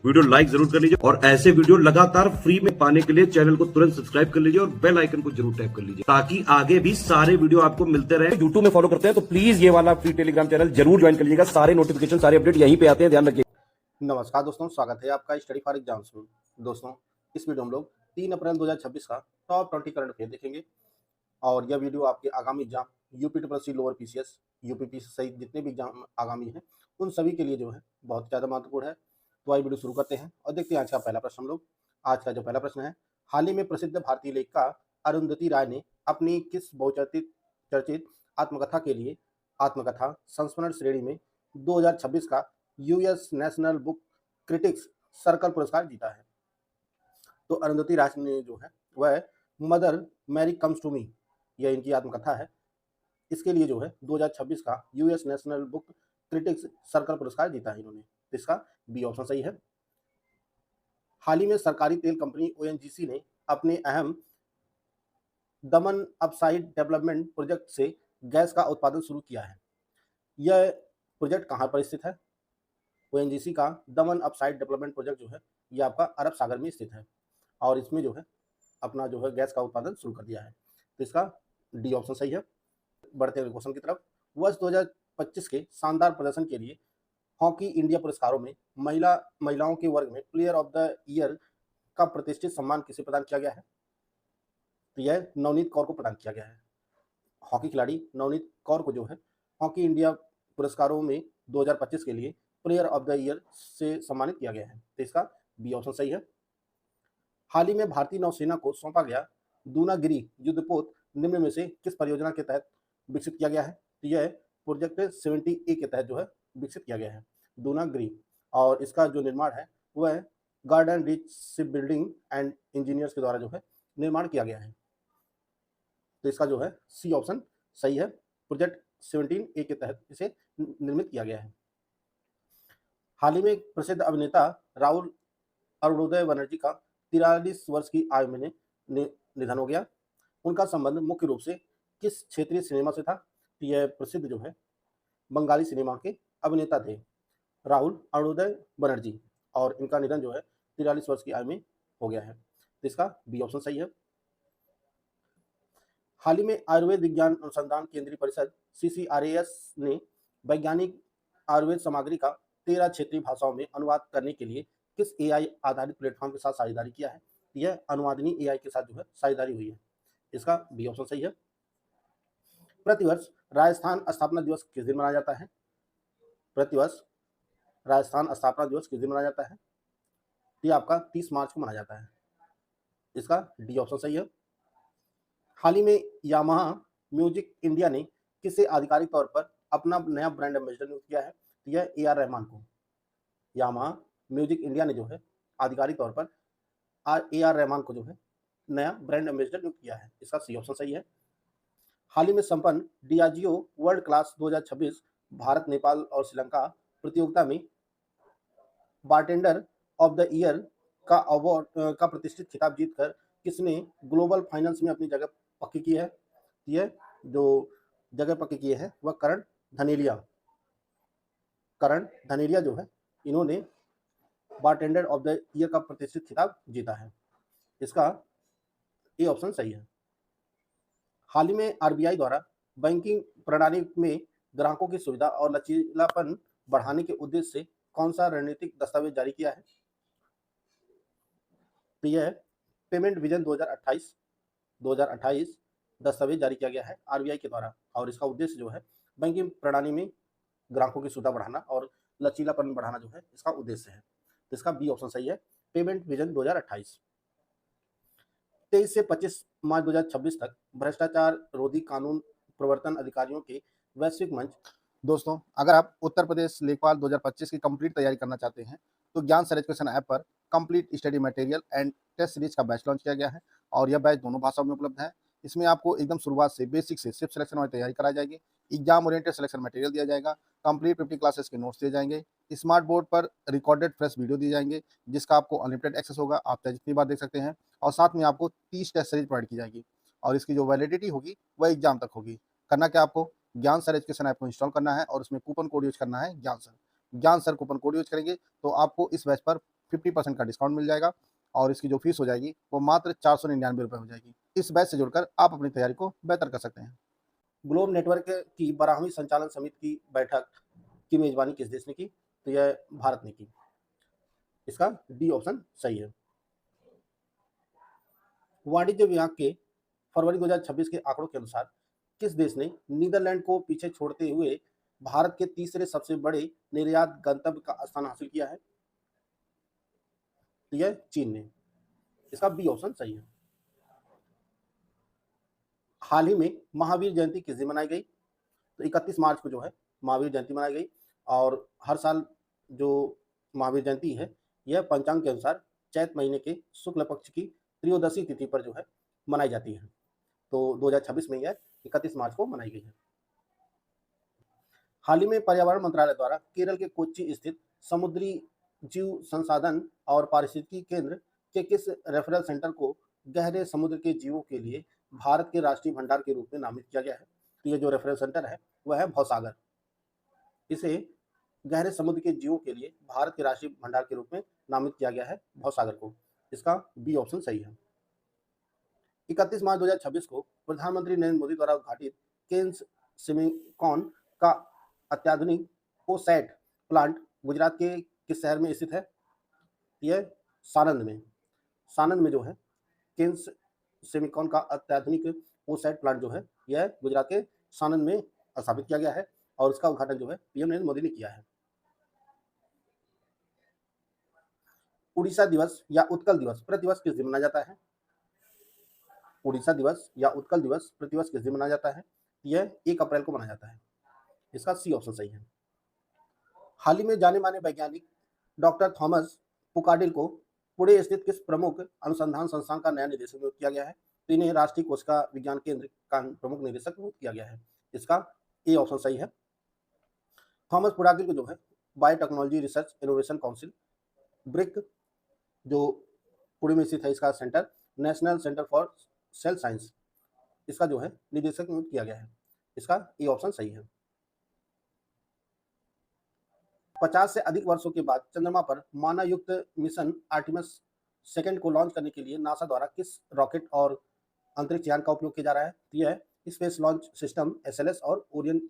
Video like जरूर कर लीजिए और ऐसे वीडियो लगातार फ्री में पाने के लिए चैनल को तुरंत सब्सक्राइब कर लीजिए और बेल आइकन को जरूर टैप कर लीजिए ताकि आगे भी सारे वीडियो आपको मिलते रहे। यूट्यूब में फॉलो करते हैं तो प्लीज ये वाला फ्री टेलीग्राम चैनल जरूर ज्वाइन कर लीजिएगा। सारे नोटिफिकेशन सारे अपडेट यहीं पे आते हैं, ध्यान रखिए। नमस्कार दोस्तों, स्वागत है आपका स्टडी फॉर एग्जाम्स में। दोस्तों, इस वीडियो में हम लोग 3 अप्रैल 2026 का टॉप 20 करंट अफेयर देखेंगे और यह वीडियो आपके आगामी exam UP triple lower PCS, UPPC सहित जितने भी एग्जाम आगामी हैं उन सभी के लिए जो है बहुत ज़्यादा महत्वपूर्ण है। तो आइए वीडियो शुरू करते हैं और देखते हैं आज का पहला प्रश्न। हम लोग आज का जो पहला प्रश्न है, हाल ही में प्रसिद्ध भारतीय लेखिका अरुंधति राय ने अपनी किस बहुचर्चित चर्चित आत्मकथा के लिए आत्मकथा संस्मरण श्रेणी में 2026 का US national book critics circle पुरस्कार जीता है? तो अरुंधति राय ने जो है वह mother Mary comes to me, यह इनकी आत्मकथा है। इसके लिए जो है 2026 का US national book critics circle पुरस्कार जीता है इन्होंने। इसका बी ऑप्शन सही है। हाल ही में सरकारी तेल कंपनी ओएनजीसी ने अपने अहम दमन अपसाइड डेवलपमेंट प्रोजेक्ट से गैस का उत्पादन शुरू किया है। यह प्रोजेक्ट कहाँ पर स्थित है? ओएनजीसी का दमन अपसाइड डेवलपमेंट प्रोजेक्ट जो है ये आपका अरब सागर में स्थित है और इसमें जो है अपना जो है गैस का उत्पादन शुरू कर दिया है। तो इसका डी ऑप्शन सही है। बढ़ते हुए क्वेश्चन की तरफ, वर्ष 2025 के शानदार प्रदर्शन के लिए हॉकी इंडिया पुरस्कारों में महिलाओं के वर्ग में प्लेयर ऑफ द ईयर का प्रतिष्ठित सम्मान किसे प्रदान किया गया है? तो यह नवनीत कौर को प्रदान किया गया है। हॉकी खिलाड़ी नवनीत कौर को जो है हॉकी इंडिया पुरस्कारों में 2025 के लिए प्लेयर ऑफ द ईयर से सम्मानित किया गया है। तो इसका बी ऑप्शन सही है। हाल ही में भारतीय नौसेना को सौंपा गया दूनागिरी युद्धपोत निम्न में से किस परियोजना के तहत विकसित किया गया है? तो यह प्रोजेक्ट 70A के तहत जो है विकसित किया गया है दूनागिरी, और इसका जो निर्माण है वह garden rich ship building and engineers के द्वारा जो है निर्माण किया गया है। तो इसका जो है सी ऑप्शन सही है। प्रोजेक्ट 17A के तहत इसे निर्मित किया गया है। हाल ही में प्रसिद्ध अभिनेता राहुल अरुणोदय बनर्जी का 43 वर्ष की आयु में निधन हो गया। उनका संबंध मुख्य रूप से किस क्षेत्रीय सिनेमा से था? यह प्रसिद्ध जो है बंगाली सिनेमा के अभिनेता थे राहुल अरुणोदय बनर्जी, और इनका निधन जो है 43 वर्ष की आयु में हो गया है। तो इसका बी ऑप्शन सही है। हाल ही में आयुर्वेद विज्ञान अनुसंधान केंद्रीय परिषद CCRAS ने वैज्ञानिक आयुर्वेद सामग्री का 13 क्षेत्रीय भाषाओं में अनुवाद करने के लिए किस AI आधारित प्लेटफॉर्म के साथ साझेदारी किया है? यह अनुवादनी AI के साथ जो है साझेदारी हुई है। इसका बी ऑप्शन सही है। प्रतिवर्ष राजस्थान स्थापना दिवस किस दिन मनाया जाता है? प्रतिवर्ष राजस्थान स्थापना दिवस किस दिन मनाया जाता है? ये आपका 30 मार्च को मनाया जाता है। इसका डी ऑप्शन सही है। हाल ही में यामाहा म्यूजिक इंडिया ने किसे आधिकारिक तौर पर अपना नया ब्रांड एम्बेसडर नियुक्त किया है? यह AR रहमान को। यामाहा म्यूजिक इंडिया ने जो है आधिकारिक तौर पर AR रहमान को जो है नया ब्रांड एम्बेसडर नियुक्त किया है। इसका सी ऑप्शन सही है। हाल ही में संपन्न Diageo world class 2026 Bharat, Nepal और श्रीलंका प्रतियोगिता में बारटेंडर ऑफ द ईयर का अवार्ड का प्रतिष्ठित खिताब जीतकर किसने ग्लोबल फाइनल्स में अपनी जगह पक्की की है? यह जो जगह पक्की की है वह करण धनेरिया जो है इन्होंने बारटेंडर ऑफ द ईयर का प्रतिष्ठित खिताब जीता है। इसका ए ऑप्शन सही है। हाल ही में RBI द्वारा बैंकिंग प्रणाली में ग्राहकों की सुविधा और लचीलापन बढ़ाने के उद्देश्य से कौन सा रणनीतिक दस्तावेज जारी किया है? तो यह पेमेंट विजन 2028 दस्तावेज जारी किया गया है RBI के द्वारा, और इसका उद्देश्य जो है बैंकिंग प्रणाली में ग्राहकों की सुविधा बढ़ाना और लचीलापन बढ़ाना जो है इसका उद्देश्य है। तो इसका बी ऑप्शन सही है, पेमेंट विजन 2028। 23 से 25 मार्च 2026 तक भ्रष्टाचार रोधी कानून प्रवर्तन अधिकारियों के वैश्विक मंच। दोस्तों, अगर आप उत्तर प्रदेश लेखपाल 2025 की कंप्लीट तैयारी करना चाहते हैं तो ज्ञान सर एजुकेशन ऐप पर complete study material and test series का बैच लॉन्च किया गया है और यह बैच दोनों भाषाओं में उपलब्ध है। इसमें आपको एकदम शुरुआत से बेसिक से सिर्फ सिलेक्शन वाली तैयारी कराई जाएगी, एग्जाम ओरिएंटेड सिलेक्शन मटेरियल दिया जाएगा, कंप्लीट 50 क्लासेस के नोट्स दिए जाएंगे, स्मार्ट बोर्ड पर रिकॉर्डेड फ्रेश वीडियो दिए जाएंगे जिसका आपको अनलिमिटेड एक्सेस होगा, आप चाहे जितनी बार देख सकते हैं, और साथ में आपको 30 टेस्ट सीरीज प्रोवाइड की जाएगी और इसकी जो वैलिडिटी होगी वह एग्जाम तक होगी। करना क्या आपको, ज्ञान सर एजुकेशन ऐप को इंस्टॉल करना है और उसमें कूपन कोड यूज करना है ज्ञान सर कूपन कोड यूज करेंगे तो आपको इस बैच पर 50% का डिस्काउंट मिल जाएगा और इसकी जो फीस हो जाएगी वो मात्र 499 रुपये हो जाएगी। इस बैच से जुड़कर आप अपनी तैयारी को बेहतर कर सकते हैं। ग्लोब नेटवर्क की 12वीं संचालन समिति की बैठक की मेजबानी किस देश ने की? तो यह भारत ने की। इसका डी ऑप्शन सही है। वाणिज्य विभाग के फरवरी 2026 के आंकड़ों के अनुसार किस देश ने नीदरलैंड को पीछे छोड़ते हुए भारत के तीसरे सबसे बड़े निर्यात गंतव्य का स्थान हासिल किया है? तो यह चीन ने। इसका बी ऑप्शन सही है। हाल ही में महावीर जयंती किस दिन मनाई गई? तो 31 मार्च को जो है महावीर जयंती मनाई गई और हर साल जो महावीर जयंती है यह पंचांग के अनुसार चैत महीने के शुक्ल पक्ष की त्रयोदशी तिथि पर जो है मनाई जाती है। तो 2026 में यह 31 मार्च को मनाई गई है। हाल ही में पर्यावरण मंत्रालय द्वारा केरल के कोच्चि स्थित समुद्री जीव संसाधन और पारिस्थितिकी केंद्र के किस रेफरल सेंटर को गहरे समुद्र के जीवों के लिए भारत के राष्ट्रीय भंडार के रूप में नामित किया गया है? तो ये जो रेफरल सेंटर है वह है भवसागर। इसे गहरे समुद्र के जीवों के लिए भारत के राष्ट्रीय भंडार के रूप में नामित किया गया है भवसागर को। इसका बी ऑप्शन सही है। 31 मार्च 2026 को प्रधानमंत्री नरेंद्र मोदी द्वारा उद्घाटित केन्स सेमिकॉन का अत्याधुनिक ओसैट प्लांट गुजरात के किस शहर में स्थित है? यह सानंद में। सानंद में जो है केन्स सेमिकॉन का अत्याधुनिक ओसैट प्लांट जो है यह गुजरात के सानंद में स्थापित किया गया है और उसका उद्घाटन जो है पीएम नरेंद्र मोदी ने किया है। उड़ीसा दिवस या उत्कल दिवस प्रतिवर्ष किस दिन मनाया जाता है? उड़ीसा दिवस या उत्कल दिवस प्रतिवर्ष किस दिन मनाया जाता है? यह 1 अप्रैल को मनाया जाता है। इसका सी ऑप्शन सही है। हाल ही में जाने माने वैज्ञानिक डॉक्टर थॉमस पुकाडिल को पुणे स्थित किस प्रमुख अनुसंधान संस्थान का नया निदेशक नियुक्त किया गया है? तो इन्हें राष्ट्रीय कोशिका विज्ञान केंद्र का प्रमुख निदेशक नियुक्त किया गया है। इसका ए ऑप्शन सही है। थॉमस पुकाडिल को जो है biotechnology research innovation council brick जो पुणे में स्थित है इसका centre national centre for sale science इसका जो है निदेशक नियुक्त किया गया है। इसका ए ऑप्शन सही है। 50 से अधिक वर्षों के बाद चंद्रमा पर मानव युक्त मिशन आर्टिमस सेकंड को लॉन्च करने के लिए नासा द्वारा किस रॉकेट और अंतरिक्ष यान का उपयोग किया जा रहा है? यह स्पेस लॉन्च सिस्टम SLS और ओरियन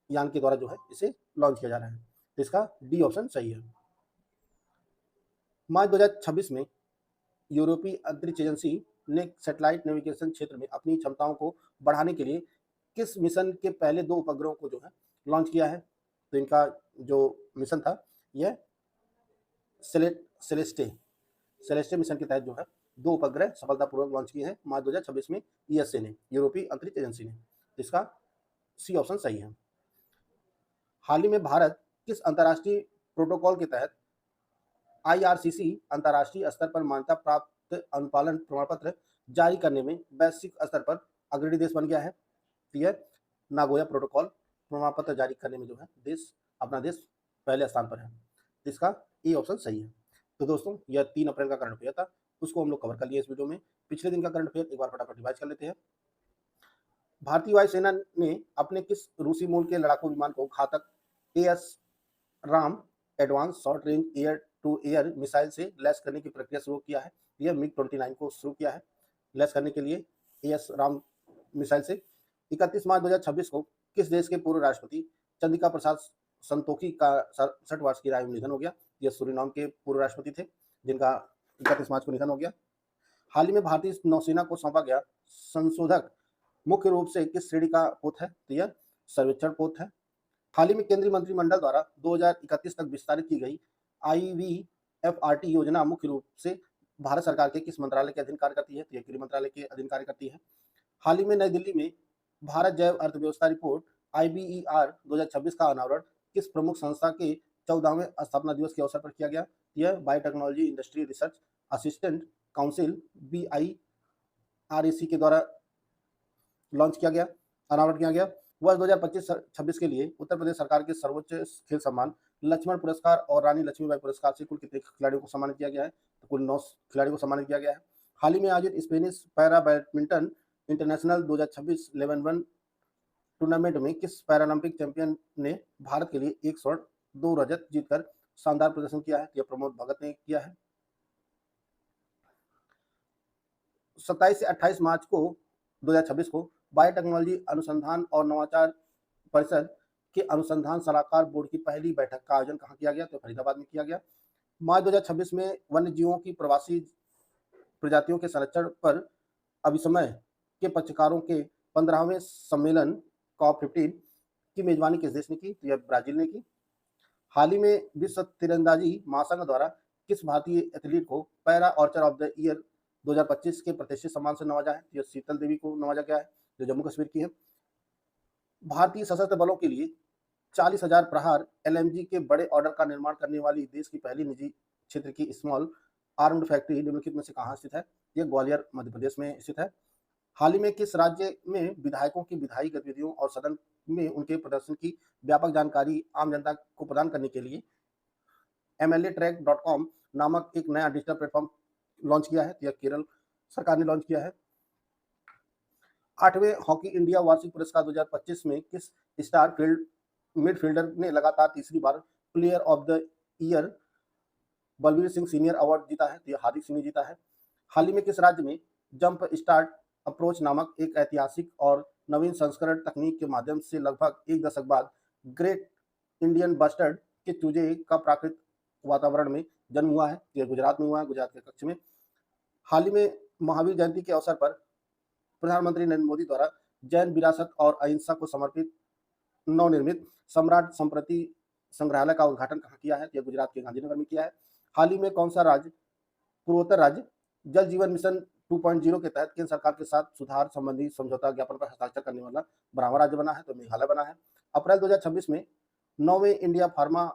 यान के द्वारा जो है इसे लॉन्च किया जा रहा है। तो इसका डी ऑप्शन सही है। मार्च 2026 में यूरोपीय अंतरिक्ष एजेंसी ने सैटेलाइट नेविगेशन क्षेत्र में अपनी क्षमताओं को बढ़ाने के लिए किस मिशन के पहले 2 उपग्रहों को जो है लॉन्च किया है? तो इनका जो मिशन था यह सेलेस्टे मिशन के तहत जो है 2 उपग्रह सफलतापूर्वक लॉन्च किए हैं मार्च 2026 में ESA ने, यूरोपीय अंतरिक्ष एजेंसी ने। इसका सी ऑप्शन सही है। हाल ही में भारत किस अंतर्राष्ट्रीय प्रोटोकॉल के तहत IRCC अंतर्राष्ट्रीय स्तर पर मान्यता प्राप्त अनुपालन प्रमाण पत्र जारी करने में वैश्विक स्तर पर अग्रणी देश बन गया है? यह नागोया प्रोटोकॉल प्रमाण पत्र जारी करने में जो है अपना देश पहले स्थान पर है। इसका ए ऑप्शन सही है। तो दोस्तों यह 3 अप्रैल का करंट अफेयर था, उसको हम लोग कवर कर लिए इस वीडियो में। पिछले दिन का करंट अफेयर एक बार फटाफट रिवाइज कर लेते हैं। भारतीय वायुसेना ने अपने किस रूसी मूल के लड़ाकू विमान को घातक AS राम advance short range air to air missile से लैस करने की प्रक्रिया शुरू किया है? यह MiG-29 को शुरू किया है लैस करने के लिए AS राम मिसाइल से। 31 मार्च 2026 को किस देश के पूर्व राष्ट्रपति चंद्रिका प्रसाद संतोखी का 67 वर्ष की आयु में निधन हो गया? यह सूरीनाम के पूर्व राष्ट्रपति थे जिनका 31 मार्च को निधन हो गया। हाल ही में भारतीय नौसेना को सौंपा गया संशोधक मुख्य रूप से किस श्रेणी का पोत है? तो यह सर्वेक्षण पोत है। हाल ही में केंद्रीय मंत्रिमंडल द्वारा 2031 तक विस्तारित की गई IVFRT योजना मुख्य रूप से भारत सरकार के किस मंत्रालय के अधीन कार्य करती है? तो यह गृह मंत्रालय के अधीन कार्य करती है। हाल ही में नई दिल्ली में भारत जैव अर्थव्यवस्था रिपोर्ट IBER 2026 का अनावरण किस प्रमुख संस्था के 14वें स्थापना दिवस के अवसर पर किया गया? यह biotechnology industry research assistant council BIRAC के द्वारा लॉन्च किया गया, अनावरण किया गया। वर्ष 2025-26 के लिए उत्तर प्रदेश सरकार के सर्वोच्च खेल सम्मान लक्ष्मण पुरस्कार और रानी लक्ष्मीबाई पुरस्कार से कुल कितने खिलाड़ियों को सम्मानित किया गया है? तो कुल 9 खिलाड़ियों को सम्मानित किया गया है। हाल ही में आयोजित Spanish para badminton international 2026 11-1 tournament में किस पैरालंपिक चैंपियन ने भारत के लिए 1 स्वर्ण 2 रजत जीतकर शानदार प्रदर्शन किया है? तो यह प्रमोद भगत ने किया है। 27 से 28 मार्च को 2026 को बायोटेक्नोलॉजी अनुसंधान और नवाचार परिषद के अनुसंधान सलाहकार बोर्ड की पहली बैठक का आयोजन कहाँ किया गया? तो फरीदाबाद में किया गया। मार्च 2026 में वन्य जीवों की प्रवासी प्रजातियों के संरक्षण पर अभिसमय के पक्षकारों के 15वें सम्मेलन COP15 की मेजबानी किस देश ने की? तो यह ब्राजील ने की। हाल ही में विश्व तीरंदाजी महासंघ द्वारा किस भारतीय एथलीट को para Archer of the year 2025 के प्रतिष्ठित सम्मान से नवाजा है? यह शीतल देवी को नवाजा गया है, जो जम्मू कश्मीर की है। भारतीय सशस्त्र बलों के लिए 40,000 प्रहार LMG के बड़े ऑर्डर का निर्माण करने वाली देश की पहली निजी क्षेत्र की स्मॉल आर्म्ड फैक्ट्री निम्नलिखित में से कहाँ स्थित है? यह ग्वालियर मध्य प्रदेश में स्थित है। हाल ही में किस राज्य में विधायकों की विधायी गतिविधियों और सदन में उनके प्रदर्शन की व्यापक जानकारी आम जनता को प्रदान करने के लिए MLAtrack.com नामक एक नया डिजिटल प्लेटफॉर्म लॉन्च किया है? यह केरल सरकार ने लॉन्च किया है। 8वें हॉकी इंडिया वार्षिक पुरस्कार 2025 में किस स्टार मिडफील्डर ने लगातार तीसरी बार player of the year Balbir Singh senior award जीता है? तो यह हार्दिक सिंह ने जीता है। हाल ही में किस राज्य में जंप स्टार्ट अप्रोच नामक एक ऐतिहासिक और नवीन संस्करण तकनीक के माध्यम से लगभग एक दशक बाद ग्रेट इंडियन बस्टर्ड के चूजे का प्राकृतिक वातावरण में जन्म हुआ है? यह गुजरात में हुआ है, गुजरात के कच्छ में। हाल ही में महावीर जयंती के अवसर पर प्रधानमंत्री नरेंद्र मोदी द्वारा जैन विरासत और अहिंसा को समर्पित नवनिर्मित सम्राट संप्रति संग्रहालय का उद्घाटन कहाँ किया है? यह गुजरात के गांधीनगर में किया है। हाल ही में कौन सा राज्य पूर्वोत्तर राज्य जल जीवन मिशन 2.0 के तहत केंद्र सरकार के साथ सुधार संबंधी समझौता ज्ञापन पर हस्ताक्षर करने वाला 12वां राज्य बना है? तो मेघालय बना है। अप्रैल 2026 में 9वें इंडिया फार्मा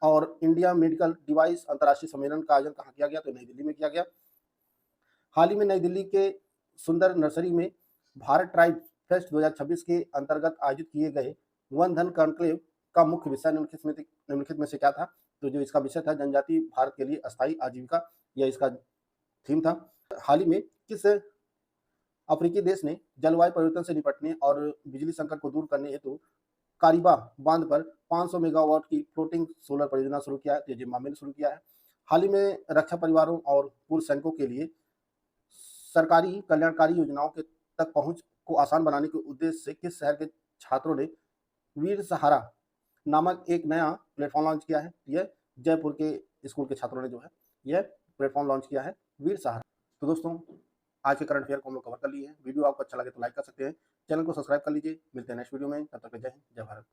और इंडिया मेडिकल डिवाइस अंतर्राष्ट्रीय सम्मेलन का आयोजन कहाँ किया गया? तो नई दिल्ली में किया गया। हाल ही में नई दिल्ली के सुंदर नर्सरी में भारत ट्राइब फेस्ट 2026 के अंतर्गत आयोजित किए गए वन धन कॉन्क्लेव का मुख्य विषय निम्नलिखित में से क्या था? तो जो इसका विषय था जनजाति भारत के लिए अस्थायी आजीविका, यह इसका थीम था। हाल ही में किस अफ्रीकी देश ने जलवायु परिवर्तन से निपटने और बिजली संकट को दूर करने हेतु कारिबा बांध पर 500 मेगावाट की फ्लोटिंग सोलर परियोजना शुरू किया है? तो जिम्बाब्वे ने शुरू किया है। हाल ही में रक्षा परिवारों और पूर्व सैनिकों के लिए सरकारी कल्याणकारी योजनाओं के तक पहुंच को आसान बनाने के उद्देश्य से किस शहर के छात्रों ने वीर सहारा नामक एक नया प्लेटफॉर्म लॉन्च किया है? यह जयपुर के स्कूल के छात्रों ने जो है यह प्लेटफॉर्म लॉन्च किया है, वीर सहारा। तो दोस्तों, आज के करंट अफेयर को हम लोग कवर कर लिए हैं। वीडियो आपको अच्छा लगे तो लाइक कर सकते हैं, चैनल को सब्सक्राइब कर लीजिए। मिलते हैं नेक्स्ट वीडियो में, तब तक जय हिंद, जय भारत।